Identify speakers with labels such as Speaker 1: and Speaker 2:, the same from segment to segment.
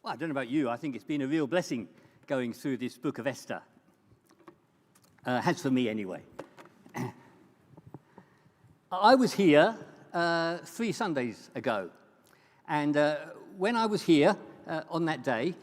Speaker 1: Well, I don't know about you, I think it's been a real blessing going through this book of Esther. Has for me anyway. I was here 3 Sundays ago, and when I was here on that day,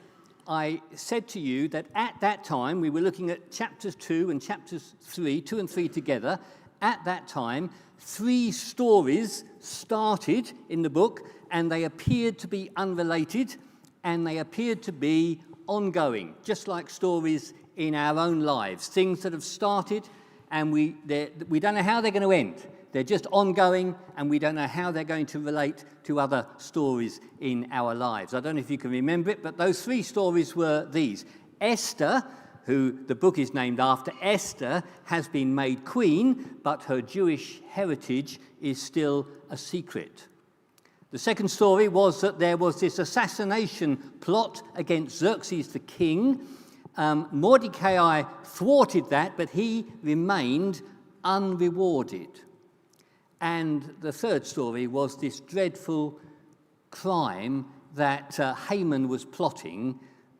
Speaker 1: I said to you that at that time we were looking at chapters 2 and chapters 3, 2 and 3 together. At that time, 3 stories started in the book, and they appeared to be unrelated, and they appeared to be ongoing, just like stories in our own lives, things that have started, and we don't know how they're going to end. They're just ongoing, and we don't know how they're going to relate to other stories in our lives. I don't know if you can remember it, but those 3 stories were these. Esther, who the book is named after, Esther has been made queen, but her Jewish heritage is still a secret. The second story was that there was this assassination plot against Xerxes the king. Mordecai thwarted that, but he remained unrewarded. And the third story was this dreadful crime that Haman was plotting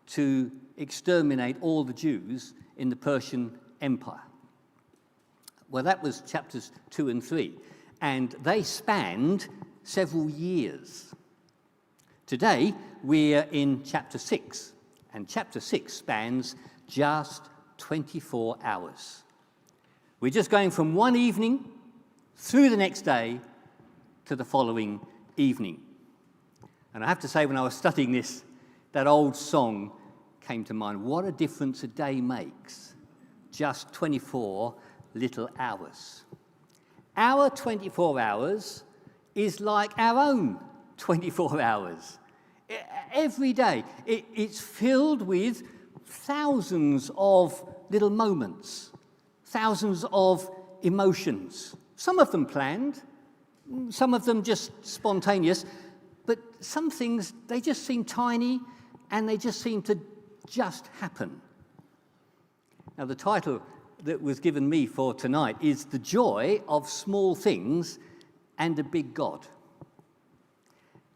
Speaker 1: to exterminate all the Jews in the Persian Empire. Well, that was chapters 2 and 3, and they spanned several years. Today, we're in chapter 6, and chapter 6 spans just 24 hours. We're just going from one evening through the next day to the following evening. And I have to say, when I was studying this, that old song came to mind. What a difference a day makes. Just 24 little hours. Our 24 hours is like our own 24 hours. Every day, it's filled with thousands of little moments, thousands of emotions. Some of them planned, some of them just spontaneous, but some things, they just seem tiny and they just seem to just happen. Now, the title that was given me for tonight is The Joy of Small Things and a Big God.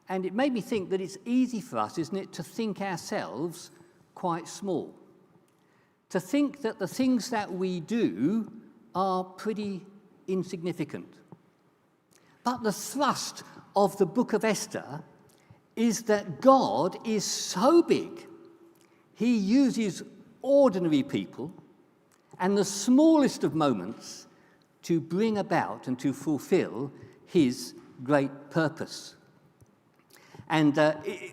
Speaker 1: And it made me think that it's easy for us, isn't it, to think ourselves quite small. To think that the things that we do are pretty insignificant. But the thrust of the book of Esther is that God is so big, he uses ordinary people and the smallest of moments to bring about and to fulfill his great purpose. And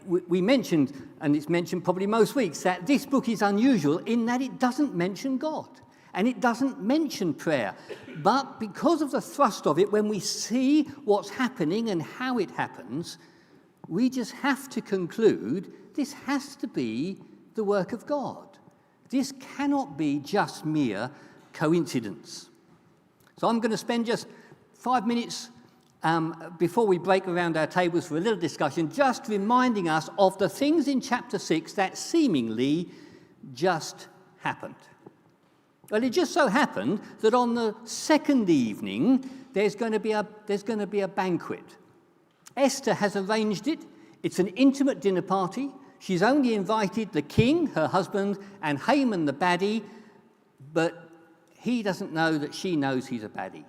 Speaker 1: we mentioned, and it's mentioned probably most weeks, that this book is unusual in that it doesn't mention God. And it doesn't mention prayer. But because of the thrust of it, when we see what's happening and how it happens, we just have to conclude this has to be the work of God. This cannot be just mere coincidence. So I'm going to spend just 5 minutes before we break around our tables for a little discussion, just reminding us of the things in chapter 6 that seemingly just happened. Well, it just so happened that on the second evening, there's going to be a banquet. Esther has arranged it. It's an intimate dinner party. She's only invited the king, her husband, and Haman the baddie, but he doesn't know that she knows he's a baddie.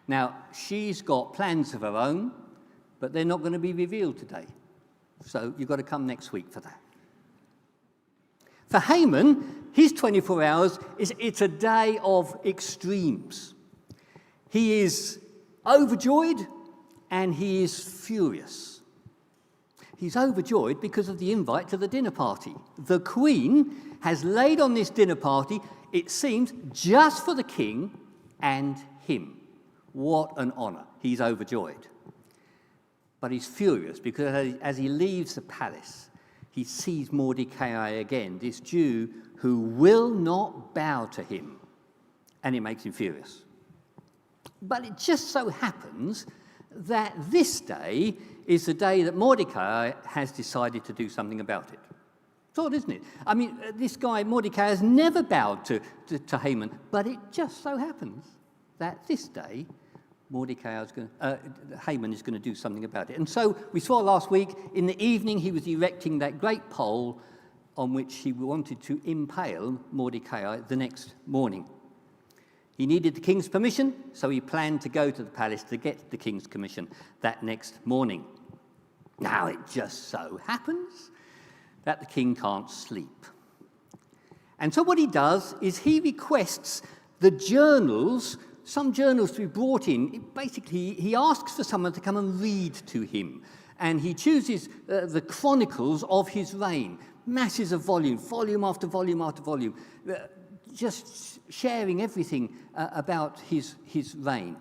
Speaker 1: Now, she's got plans of her own, but they're not going to be revealed today. So you've got to come next week for that. For Haman, his 24 hours, it's a day of extremes. He is overjoyed and he is furious. He's overjoyed because of the invite to the dinner party. The queen has laid on this dinner party, it seems, just for the king and him. What an honor. He's overjoyed. But he's furious because as he leaves the palace, he sees Mordecai again, this Jew who will not bow to him, and it makes him furious. But it just so happens that this day is the day that Mordecai has decided to do something about it. It's odd, isn't it? I mean, this guy, Mordecai, has never bowed to Haman, but it just so happens that this day Haman is going to do something about it. And so we saw last week, in the evening, he was erecting that great pole on which he wanted to impale Mordecai the next morning. He needed the king's permission, so he planned to go to the palace to get the king's commission that next morning. Now, it just so happens that the king can't sleep. And so what he does is he requests the journals, some journals to be brought in. Basically, he asks for someone to come and read to him. And he chooses the chronicles of his reign, masses of volume after volume after volume, just sharing everything about his reign.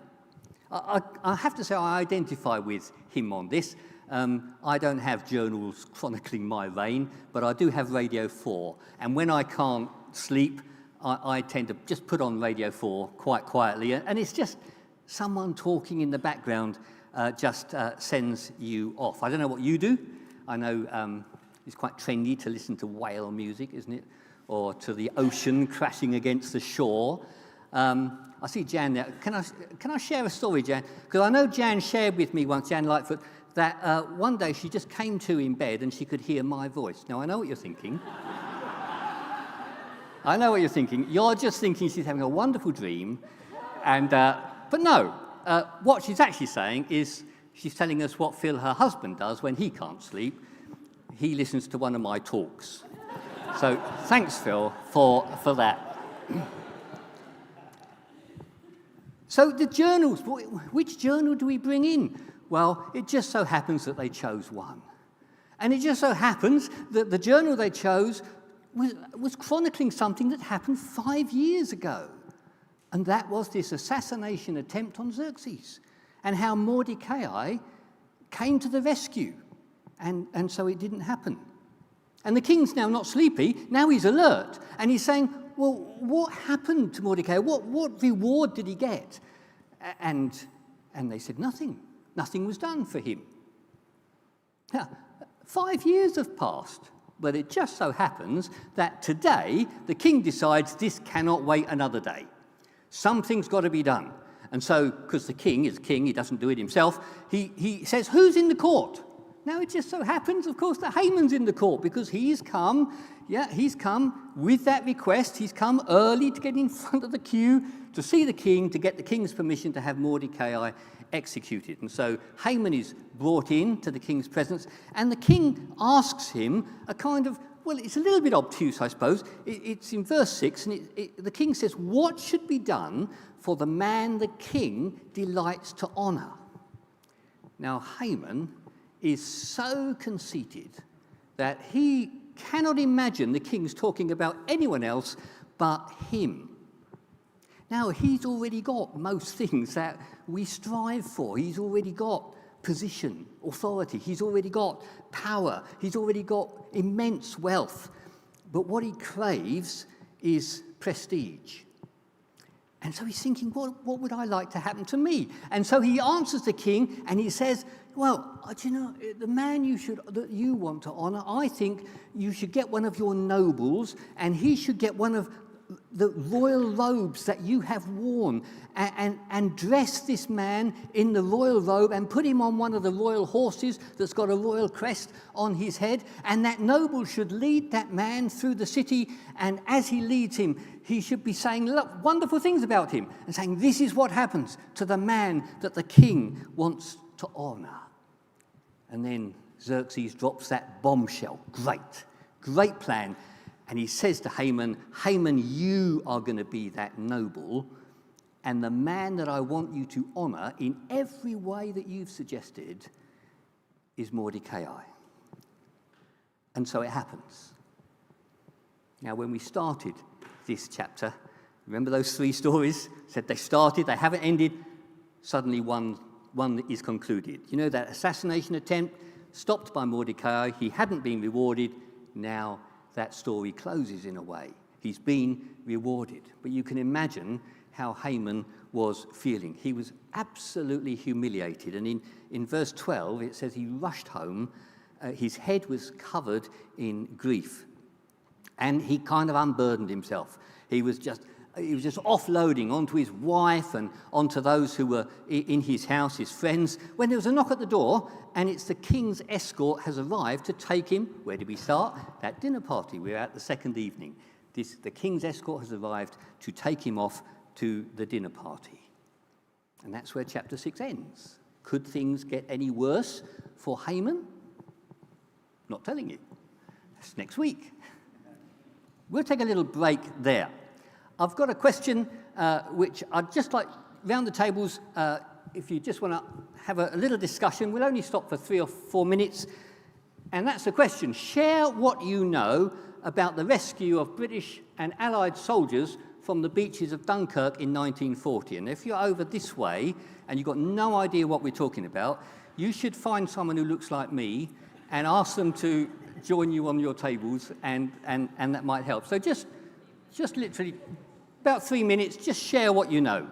Speaker 1: I have to say I identify with him on this. I don't have journals chronicling my reign, but I do have Radio 4. And when I can't sleep, I tend to just put on Radio 4 quite quietly. And it's just someone talking in the background just sends you off. I don't know what you do. I know it's quite trendy to listen to whale music, isn't it? Or to the ocean crashing against the shore. I see Jan there. Can I share a story, Jan? Because I know Jan shared with me once, Jan Lightfoot, that one day she just came to in bed and she could hear my voice. Now, I know what you're thinking. I know what you're thinking. You're just thinking she's having a wonderful dream. But no, what she's actually saying is she's telling us what Phil, her husband, does when he can't sleep. He listens to one of my talks. So thanks, Phil, for that. So the journals, which journal do we bring in? Well, it just so happens that they chose one. And it just so happens that the journal they chose was chronicling something that happened 5 years ago. And that was this assassination attempt on Xerxes, and how Mordecai came to the rescue. And so it didn't happen. And the king's now not sleepy, now he's alert. And he's saying, well, what happened to Mordecai? What reward did he get? And they said nothing. Nothing was done for him. Now, 5 years have passed, but it just so happens that today the king decides this cannot wait another day. Something's got to be done. And so, because the king is king, he doesn't do it himself, he says, who's in the court? Now, it just so happens, of course, that Haman's in the court because he's come with that request. He's come early to get in front of the queue to see the king, to get the king's permission to have Mordecai executed. And so Haman is brought in to the king's presence, and the king asks him a kind of, well, it's a little bit obtuse, I suppose. It's in verse 6, and the king says, what should be done for the man the king delights to honor? Now, Haman is so conceited that he cannot imagine the king's talking about anyone else but him. Now, he's already got most things that we strive for. He's already got position, authority. He's already got power. He's already got immense wealth. But what he craves is prestige. And so he's thinking, what would I like to happen to me? And so he answers the king and he says, well, do you know, the man that you want to honor, I think you should get one of your nobles, and he should get one of the royal robes that you have worn, and dress this man in the royal robe and put him on one of the royal horses that's got a royal crest on his head, and that noble should lead that man through the city, and as he leads him, he should be saying, look, wonderful things about him, and saying, this is what happens to the man that the king wants to honor. And then Xerxes drops that bombshell. Great plan. And he says to Haman, Haman, you are going to be that noble, and the man that I want you to honor in every way that you've suggested is Mordecai. And so it happens. Now, when we started this chapter, remember those 3 stories? Said they started, they haven't ended, suddenly one is concluded. You know, that assassination attempt stopped by Mordecai, he hadn't been rewarded, now that story closes in a way. He's been rewarded. But you can imagine how Haman was feeling. He was absolutely humiliated. And in verse 12, it says he rushed home. His head was covered in grief. And he kind of unburdened himself. He was just he was just offloading onto his wife and onto those who were in his house, his friends, when there was a knock at the door, and it's the king's escort has arrived to take him. Where did we start? That dinner party. We're at the second evening. The king's escort has arrived to take him off to the dinner party. And that's where chapter 6 ends. Could things get any worse for Haman? Not telling you. That's next week. We'll take a little break there. I've got a question which I'd just like, round the tables, if you just want to have a little discussion. We'll only stop for 3 or 4 minutes. And that's the question. Share what you know about the rescue of British and Allied soldiers from the beaches of Dunkirk in 1940. And if you're over this way and you've got no idea what we're talking about, you should find someone who looks like me and ask them to join you on your tables, and that might help. So just literally about 3 minutes, just share what you know.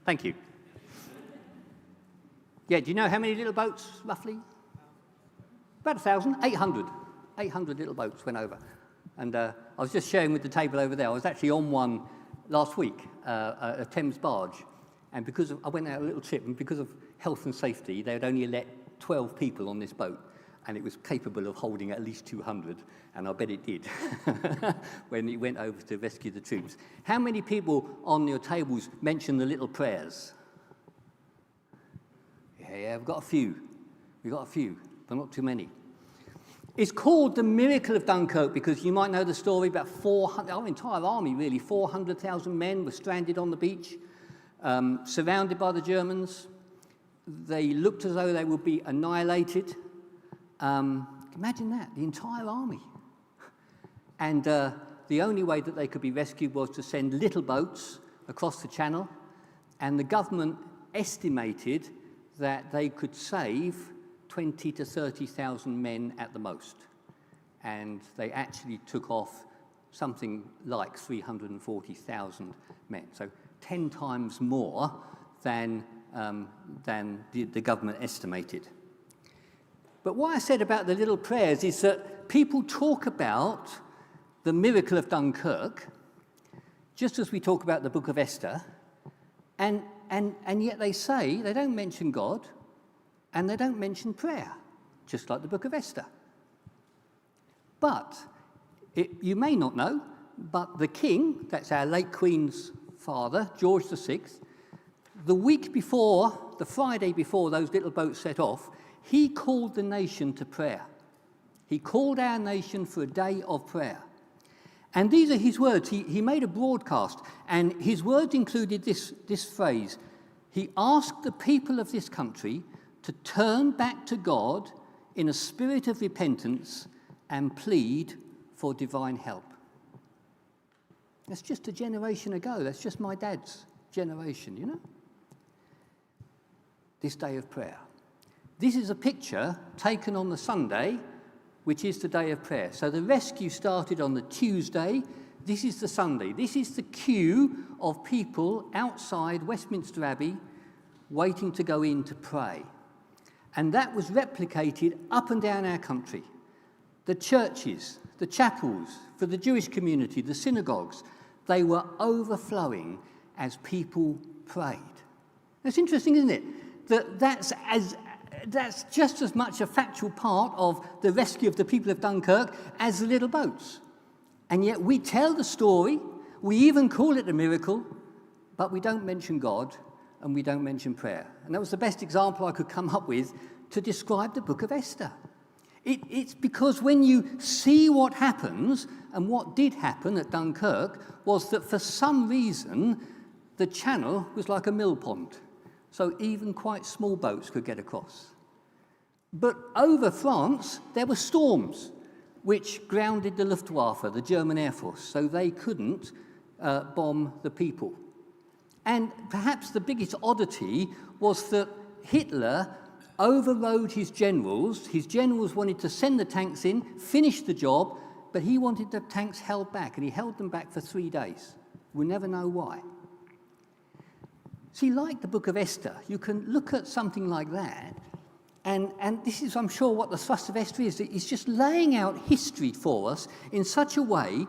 Speaker 1: Thank you. Yeah, do you know how many little boats, roughly? About 1,000, 800. 800 little boats went over. And I was just sharing with the table over there, I was actually on one last week, a Thames barge. And I went out a little trip, and because of health and safety, they would only let 12 people on this boat. and it was capable of holding at least 200, and I bet it did when it went over to rescue the troops. How many people on your tables mention the little prayers? Yeah, we've got a few, but not too many. It's called the miracle of Dunkirk because you might know the story about 400, our entire army really, 400,000 men were stranded on the beach, surrounded by the Germans. They looked as though they would be annihilated. Imagine that, the entire army. And the only way that they could be rescued was to send little boats across the channel, and the government estimated that they could save 20 to 30,000 men at the most. And they actually took off something like 340,000 men, so 10 times more than the government estimated. But what I said about the little prayers is that people talk about the miracle of Dunkirk, just as we talk about the book of Esther, and yet they say they don't mention God and they don't mention prayer, just like the book of Esther. But you may not know, but the king, that's our late Queen's father, George VI, the week before, the Friday before those little boats set off, he called the nation to prayer. He called our nation for a day of prayer. And these are his words. He made a broadcast, and his words included this phrase. He asked the people of this country to turn back to God in a spirit of repentance and plead for divine help. That's just a generation ago. That's just my dad's generation, you know? This day of prayer. This is a picture taken on the Sunday, which is the day of prayer. So the rescue started on the Tuesday. This is the Sunday. This is the queue of people outside Westminster Abbey waiting to go in to pray. And that was replicated up and down our country. The churches, the chapels, for the Jewish community, the synagogues, they were overflowing as people prayed. It's interesting, isn't it? That's just as much a factual part of the rescue of the people of Dunkirk as the little boats. And yet we tell the story, we even call it a miracle, but we don't mention God and we don't mention prayer. And that was the best example I could come up with to describe the book of Esther. It's because when you see what happens, and what did happen at Dunkirk was that for some reason the channel was like a mill pond. So even quite small boats could get across. But over France, there were storms which grounded the Luftwaffe, the German Air Force, so they couldn't bomb the people. And perhaps the biggest oddity was that Hitler overrode his generals. His generals wanted to send the tanks in, finish the job, but he wanted the tanks held back, and he held them back for 3 days. We'll never know why. See, like the book of Esther, you can look at something like that, and this is, I'm sure, what the thrust of Esther is. It's just laying out history for us in such a way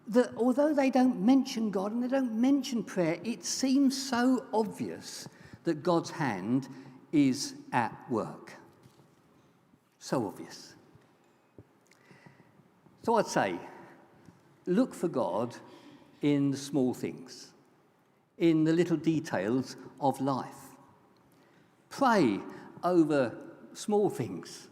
Speaker 1: that although they don't mention God and they don't mention prayer, it seems so obvious that God's hand is at work. So obvious. So I'd say, look for God in the small things, in the little details of life. Pray over small things.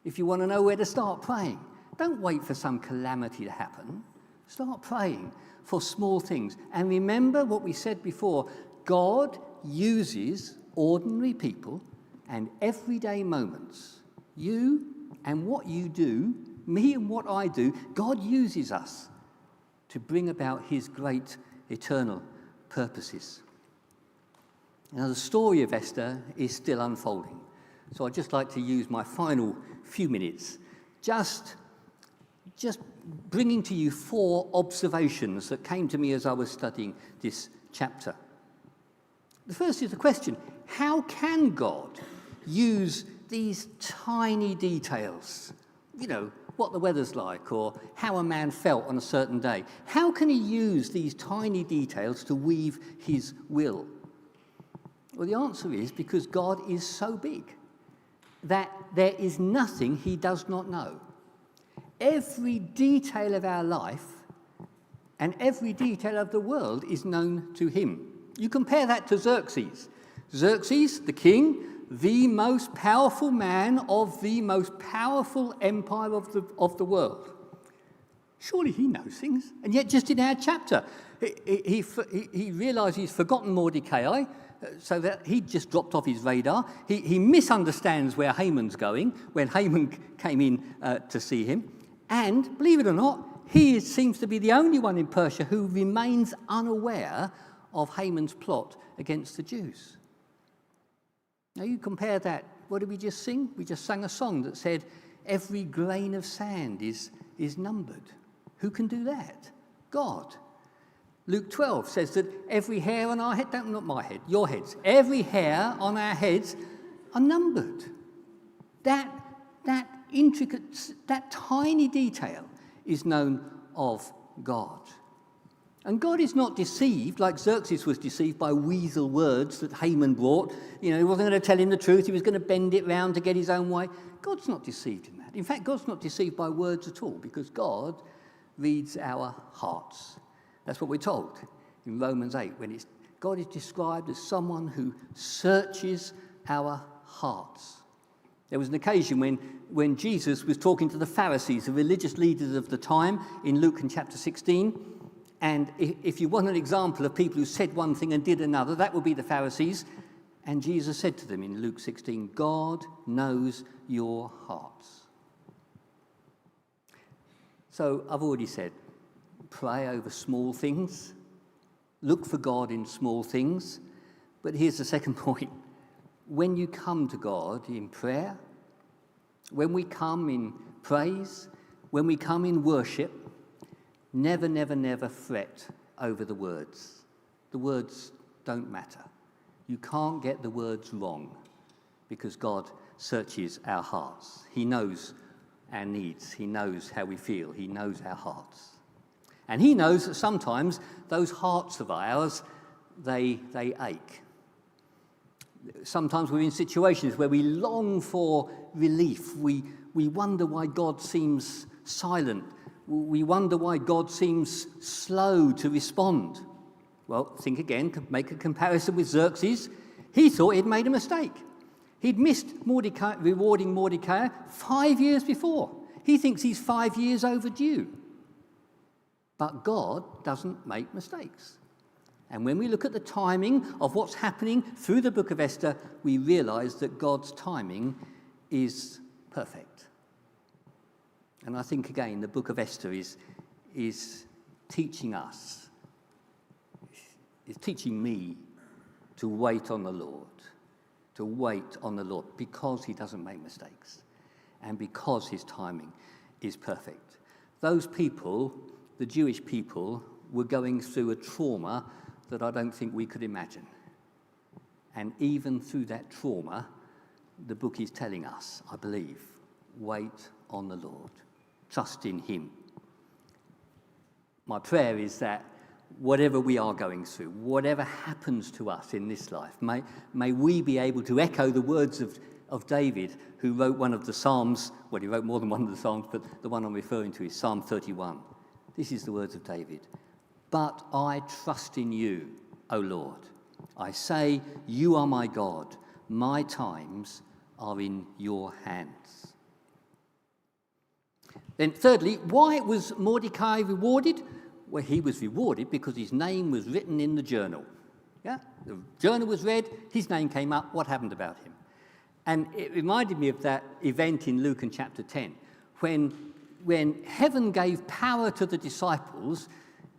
Speaker 1: If you want to know where to start praying, don't wait for some calamity to happen. Start praying for small things. And remember what we said before, God uses ordinary people and everyday moments. You and what you do, me and what I do, God uses us to bring about his great eternal purposes. Now, the story of Esther is still unfolding. So I'd just like to use my final few minutes just bringing to you 4 observations that came to me as I was studying this chapter. The first is the question, how can God use these tiny details? You know, what the weather's like or how a man felt on a certain day. How can he use these tiny details to weave his will? Well, the answer is because God is so big. that there is nothing he does not know. Every detail of our life and every detail of the world is known to him. You compare that to Xerxes. Xerxes, the king, the most powerful man of the most powerful empire of the world. Surely he knows things. And yet just in our chapter, he realised he's forgotten Mordecai, so that he just dropped off his radar. He misunderstands where Haman's going when Haman came in to see him. And, believe it or not, he seems to be the only one in Persia who remains unaware of Haman's plot against the Jews. Now you compare that, what did we just sing? We just sang a song that said, every grain of sand is numbered. Who can do that? God. Luke 12 says that every hair on our head, not my head, your heads, every hair on our heads are numbered. That intricate, that tiny detail is known of God. And God is not deceived, like Xerxes was deceived by weasel words that Haman brought. He wasn't going to tell him the truth. He was going to bend it round to get his own way. God's not deceived in that. In fact, God's not deceived by words at all, because God reads our hearts. That's what we're told in Romans 8, when God is described as someone who searches our hearts. There was an occasion when Jesus was talking to the Pharisees, the religious leaders of the time, in Luke in chapter 16. And if you want an example of people who said one thing and did another, that would be the Pharisees. And Jesus said to them in Luke 16, God knows your hearts. So I've already said, pray over small things. Look for God in small things. But here's the second point. When you come to God in prayer, when we come in praise, when we come in worship, never, never, never fret over the words. The words don't matter. You can't get the words wrong because God searches our hearts. He knows our needs. He knows how we feel. He knows our hearts. And he knows that sometimes those hearts of ours, they ache. Sometimes we're in situations where we long for relief. We wonder why God seems silent. We wonder why God seems slow to respond. Well, think again, make a comparison with Xerxes. He thought he'd made a mistake. He'd missed rewarding Mordecai 5 years before. He thinks he's 5 years overdue. But God doesn't make mistakes. And when we look at the timing of what's happening through the book of Esther, we realize that God's timing is perfect. And I think, again, the book of Esther is teaching us, is teaching me to wait on the Lord, because he doesn't make mistakes and because his timing is perfect. Those people, the Jewish people, were going through a trauma that I don't think we could imagine. And even through that trauma, the book is telling us, I believe, wait on the Lord. Trust in him. My prayer is that whatever we are going through, whatever happens to us in this life, may we be able to echo the words of David, who wrote one of the Psalms. Well, he wrote more than one of the Psalms, but the one I'm referring to is Psalm 31. This is the words of David. But I trust in you, O Lord. I say, you are my God. My times are in your hands. Then thirdly, why was Mordecai rewarded? Well, he was rewarded because his name was written in the journal. Yeah? The journal was read, his name came up, what happened about him? And it reminded me of that event in Luke in chapter 10, when heaven gave power to the disciples,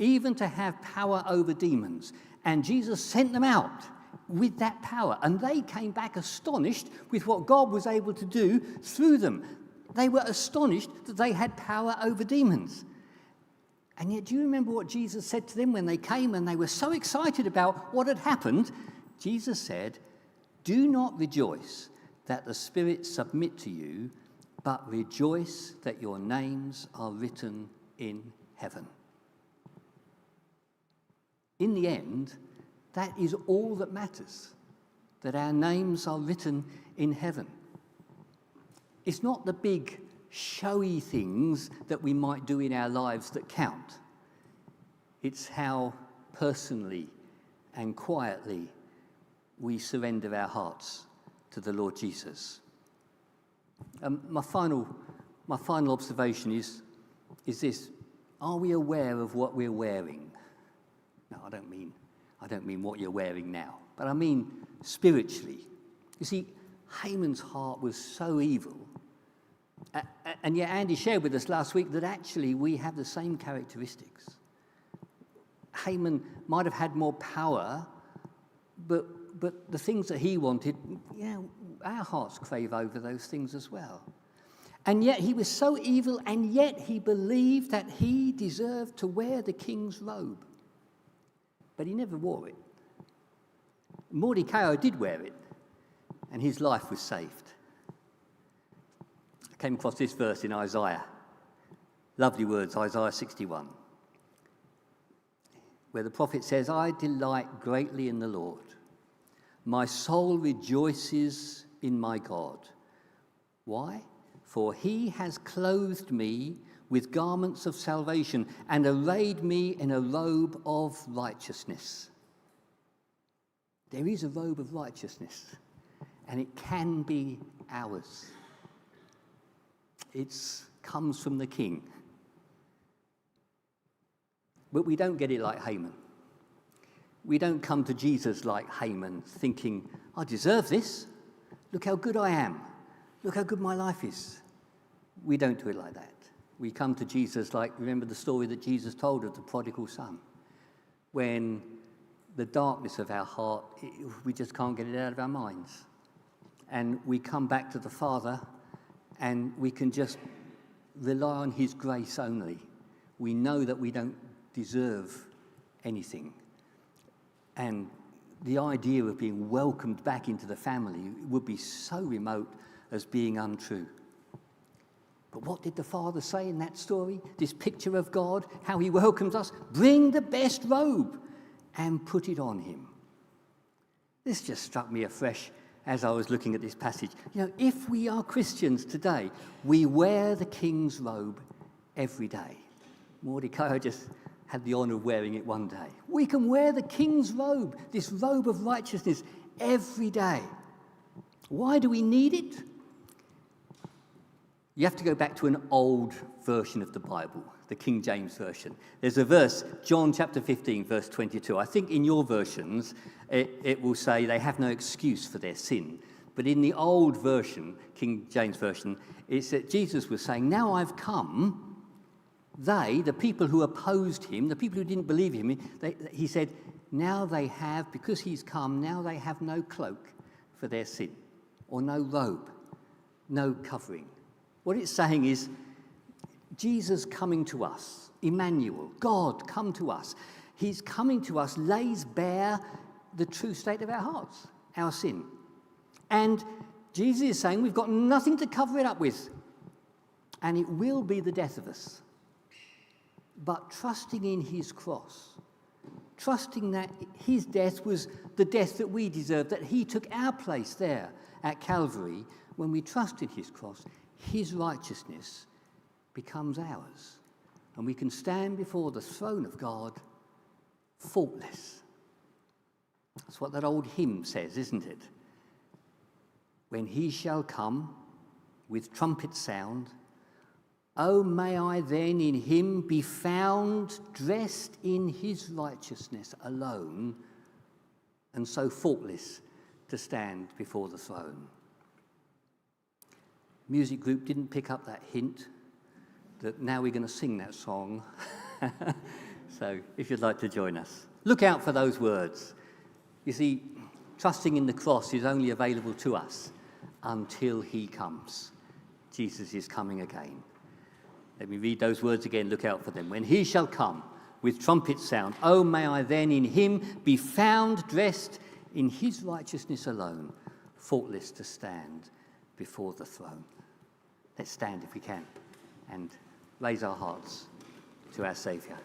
Speaker 1: even to have power over demons. And Jesus sent them out with that power. And they came back astonished with what God was able to do through them. They were astonished that they had power over demons. And yet, do you remember what Jesus said to them when they came and they were so excited about what had happened? Jesus said, do not rejoice that the spirits submit to you, but rejoice that your names are written in heaven. In the end, that is all that matters, that our names are written in heaven. It's not the big, showy things that we might do in our lives that count. It's how personally and quietly we surrender our hearts to the Lord Jesus. My final observation is this: are we aware of what we're wearing? No, I don't mean what you're wearing now, but I mean spiritually. You see, Haman's heart was so evil, and yet Andy shared with us last week that actually we have the same characteristics. Haman might have had more power, but the things that he wanted, our hearts crave over those things as well. And yet he was so evil, and yet he believed that he deserved to wear the king's robe. But he never wore it. Mordecai did wear it, and his life was saved. I came across this verse in Isaiah. Lovely words, Isaiah 61. Where the prophet says, "I delight greatly in the Lord. My soul rejoices in my God." Why? "For he has clothed me with garments of salvation and arrayed me in a robe of righteousness." There is a robe of righteousness, and it can be ours. It comes from the King. But we don't get it like Haman. We don't come to Jesus like Haman thinking, "I deserve this. Look how good I am. Look how good my life is." We don't do it like that. We come to Jesus like, remember the story that Jesus told of the prodigal son, when the darkness of our heart, we just can't get it out of our minds. And we come back to the Father, and we can just rely on his grace only. We know that we don't deserve anything. And the idea of being welcomed back into the family would be so remote as being untrue. But what did the Father say in that story? This picture of God, how he welcomes us: bring the best robe and put it on him. This just struck me afresh as I was looking at this passage. If we are Christians today, we wear the king's robe every day. Mordecai just had the honor of wearing it one day. We can wear the king's robe, this robe of righteousness, every day. Why do we need it? You have to go back to an old version of the Bible, the King James Version. There's a verse, John chapter 15, verse 22. I think in your versions, it will say they have no excuse for their sin. But in the old version, King James Version, it's that Jesus was saying, "Now I've come." The people who opposed him, the people who didn't believe him, he said, now they have, because he's come, now they have no cloak for their sin, or no robe, no covering. What it's saying is, Jesus coming to us, Emmanuel, God come to us. He's coming to us, lays bare the true state of our hearts, our sin. And Jesus is saying we've got nothing to cover it up with, and it will be the death of us. But trusting in his cross, trusting that his death was the death that we deserved, that he took our place there at Calvary, when we trust in his cross, his righteousness becomes ours. And we can stand before the throne of God faultless. That's what that old hymn says, isn't it? When he shall come with trumpet sound, oh, may I then in him be found, dressed in his righteousness alone, and so faultless to stand before the throne. Music group didn't pick up that hint that now we're going to sing that song. So if you'd like to join us, look out for those words. You see, trusting in the cross is only available to us until he comes. Jesus is coming again. Let me read those words again, look out for them. When he shall come with trumpet sound, oh, may I then in him be found, dressed in his righteousness alone, faultless to stand before the throne. Let's stand if we can and raise our hearts to our Saviour.